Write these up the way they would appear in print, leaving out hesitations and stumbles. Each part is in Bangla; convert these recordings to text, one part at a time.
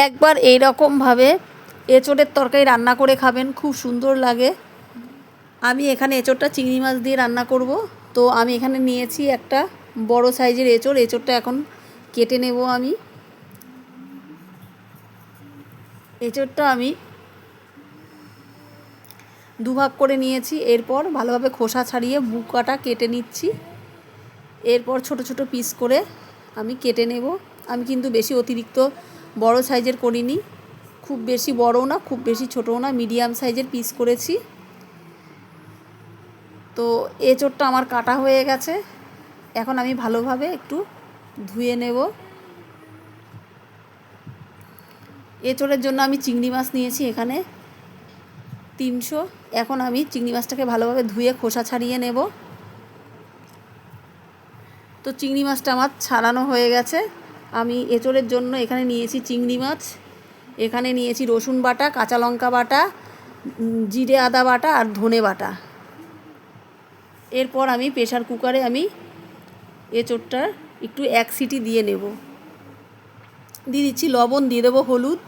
একবার এই রকমভাবে এঁচোড়ের তরকারি রান্না করে খাবেন, খুব সুন্দর লাগে। আমি এখানে এঁচোড়টা চিংড়ি মাছ দিয়ে রান্না করব। তো আমি এখানে নিয়েছি একটা বড় সাইজের এঁচোড়। এঁচোড়টা এখন কেটে নেব আমি। এঁচোড়টা আমি দুভাগ করে নিয়েছি। এরপর ভালোভাবে খোসা ছাড়িয়ে বুকাটা কেটে নিচ্ছি। এরপর ছোট ছোট পিস করে আমি কেটে নেব। আমি কিন্তু বেশি অতিরিক্ত বড় সাইজের করিনি, খুব বেশি বড়ও না খুব বেশি ছোটও না, মিডিয়াম সাইজের পিস করেছি। তো এঁচোড়টা আমার কাটা হয়ে গেছে। এখন আমি ভালোভাবে একটু ধুয়ে নেব। এঁচোড়ের জন্য আমি চিংড়ি মাছ নিয়েছি এখানে 300। এখন আমি চিংড়ি মাছটাকে ভালোভাবে ধুয়ে খোসা ছাড়িয়ে নেব। তো চিংড়ি মাছটা আমার ছাড়ানো হয়ে গেছে। আমি এঁচোড়ের জন্য এখানে নিয়েছি চিংড়ি মাছ, এখানে নিয়েছি রসুন বাটা, কাঁচা লঙ্কা বাটা, জিরে আদা বাটা আর ধনে বাটা। এরপর আমি প্রেসার কুকারে আমি এঁচোড়টা একটু 1 সিটি দিয়ে নেব। দিয়ে দিচ্ছি লবণ, দিয়ে দেবো হলুদ।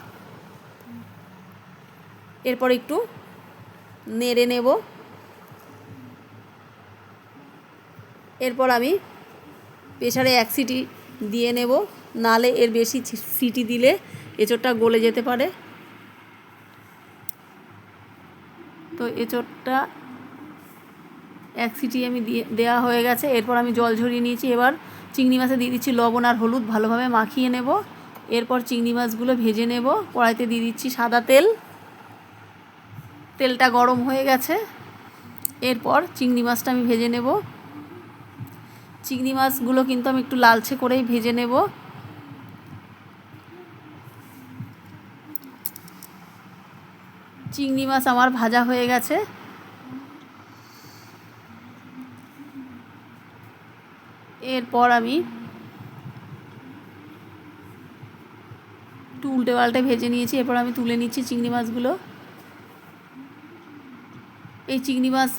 এরপর একটু নেড়ে নেব। এরপর আমি প্রেসারে 1 সিটি দিয়ে নেব, নালে এর বেশি সিটি দিলে এঁচোড়টা গলে যেতে পারে। তো এঁচোড়টা 1 সিটি আমি দেওয়া হয়ে গেছে। এরপর আমি জল ঝরিয়ে নিয়েছি। এবার চিংড়ি মাছে দিয়ে দিচ্ছি লবণ আর হলুদ, ভালোভাবে মাখিয়ে নেব। এরপর চিংড়ি মাছগুলো ভেজে নেব। কড়াইতে দিয়ে দিচ্ছি সাদা তেল। তেলটা গরম হয়ে গেছে। এরপর চিংড়ি মাছটা আমি ভেজে নেব। চিংড়ি মাছগুলো কিন্তু আমি একটু লালচে করেই ভেজে নেব। চিংড়ি মাছ আমার ভাজা হয়ে গেছে। এরপর আমি একটু উল্টে পাল্টে ভেজে নিয়েছি। এরপর আমি তুলে নিচ্ছি চিংড়ি মাছগুলো। এই চিংড়ি মাছ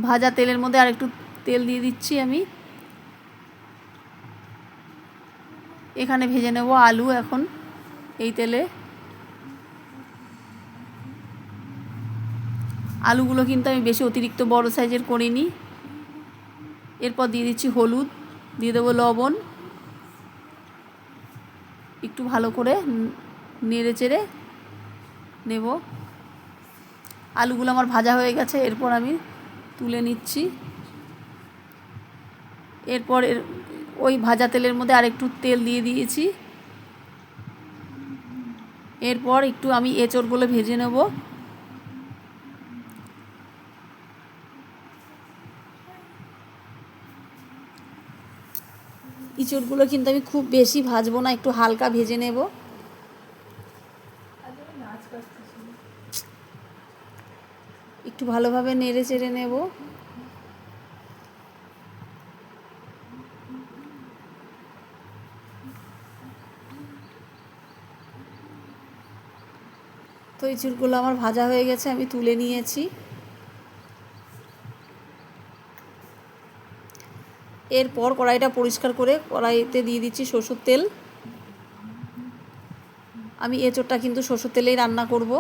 ভাজা তেলের মধ্যে আর একটু তেল দিয়ে দিচ্ছি আমি। এখানে ভেজে নেব আলু এখন এই তেলে। আলুগুলো কিন্তু আমি বেশি অতিরিক্ত বড় সাইজের করিনি। এরপর দিয়ে দিচ্ছি হলুদ, দিয়ে দেবো লবণ। একটু ভালো করে নেড়ে চেড়ে নেব। আলুগুলো আমার ভাজা হয়ে গেছে। এরপর আমি তুলে নিচ্ছি। এরপর ওই ভাজা তেলের মধ্যে আরেকটু তেল দিয়ে দিয়েছি। এরপর একটু আমি এঁচোড়গুলো ভেজে নেব। এঁচোড়গুলো কিন্তু আমি খুব বেশি ভাজবো না, একটু হালকা ভেজে নেব। একটু ভালোভাবে নেড়ে চেড়ে নেব। তো এঁচোড়গুলো আমার ভাজা হয়ে গেছে, আমি তুলে নিয়েছি। এরপর কড়াইটা পরিষ্কার করে কড়াইতে দিয়ে দিচ্ছি সরষের তেল। আমি এঁচোড়টা কিন্তু সরষের তেলেই রান্না করব।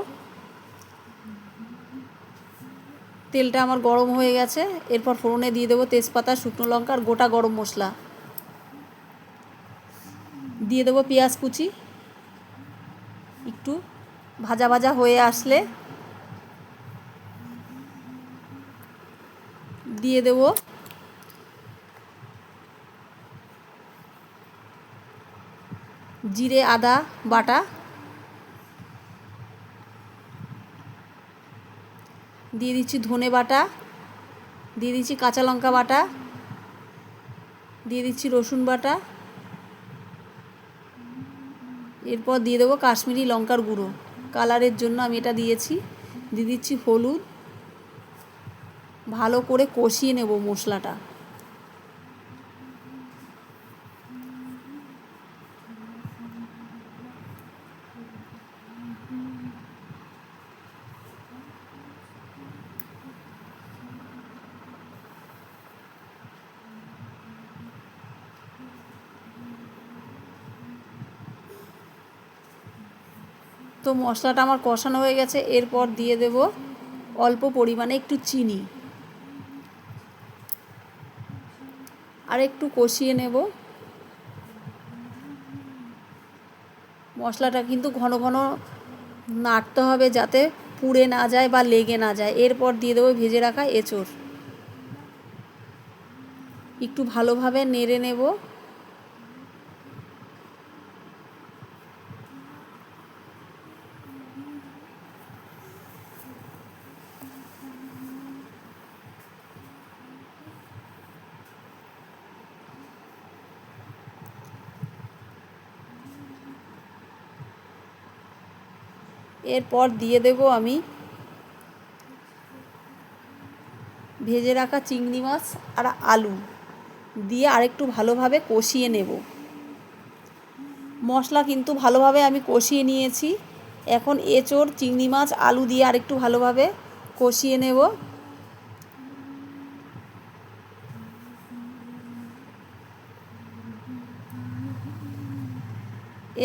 তেলটা আমার গরম হয়ে গেছে। এরপর ফোড়নে দিয়ে দেবো তেজপাতা, শুকনো লঙ্কা আর গোটা গরম মশলা। দিয়ে দেবো পেঁয়াজ কুচি। একটু ভাজা ভাজা হয়ে আসলে দিয়ে দেব জিরে আদা বাটা। দিয়ে দিচ্ছি ধনে বাটা, দিয়ে দিচ্ছি কাঁচা লঙ্কা বাটা, দিয়ে দিচ্ছি রসুন বাটা। এরপর দিয়ে দেবো কাশ্মীরি লঙ্কার গুঁড়ো, কালারের জন্য আমি এটা দিয়েছি। দিয়ে দিচ্ছি হলুদ। ভালো করে কষিয়ে নেব মশলাটা। তো মশলাটা আমার কষানো হয়ে গেছে। এরপর দিয়ে দেব অল্প পরিমাণে একটু চিনি, আর একটু কষিয়ে নেব। মশলাটা কিন্তু ঘন ঘন নাড়তে হবে যাতে পুড়ে না যায় বা লেগে না যায়। এরপর দিয়ে দেবো ভেজে রাখা এঁচোড়, একটু ভালোভাবে নেড়ে নেব। এরপর দিয়ে দেব আমি ভেজে রাখা চিংড়ি মাছ আর আলু দিয়ে আরেকটু ভালোভাবে কষিয়ে নেব। মশলা কিন্তু ভালোভাবে আমি কষিয়ে নিয়েছি। এখন এঁচোড়, চিংড়ি মাছ, আলু দিয়ে আরেকটু ভালোভাবে কষিয়ে নেব।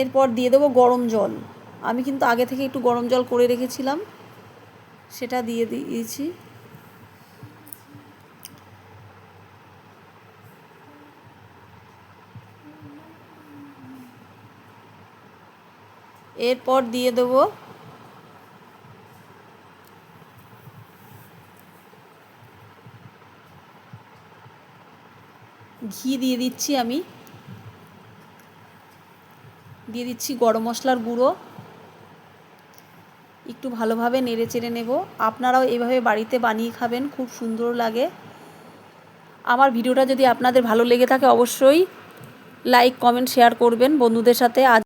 এরপর দিয়ে দেবো গরম জল। আমি কিন্তু আগে থেকে একটু গরম জল করে রেখেছিলাম, সেটা দিয়ে দিয়েছি। এরপর দিয়ে দেবো ঘি, দিয়ে দিচ্ছি আমি, দিয়ে দিচ্ছি গরম মশলার গুঁড়ো। একটু ভালোভাবে নেড়ে চেড়ে নেব। আপনারাও এইভাবে বাড়িতে বানিয়ে খাবেন, খুব সুন্দর লাগে। আমার ভিডিওটা যদি আপনাদের ভালো লেগে থাকে অবশ্যই লাইক, কমেন্ট, শেয়ার করবেন বন্ধুদের সাথে। আজ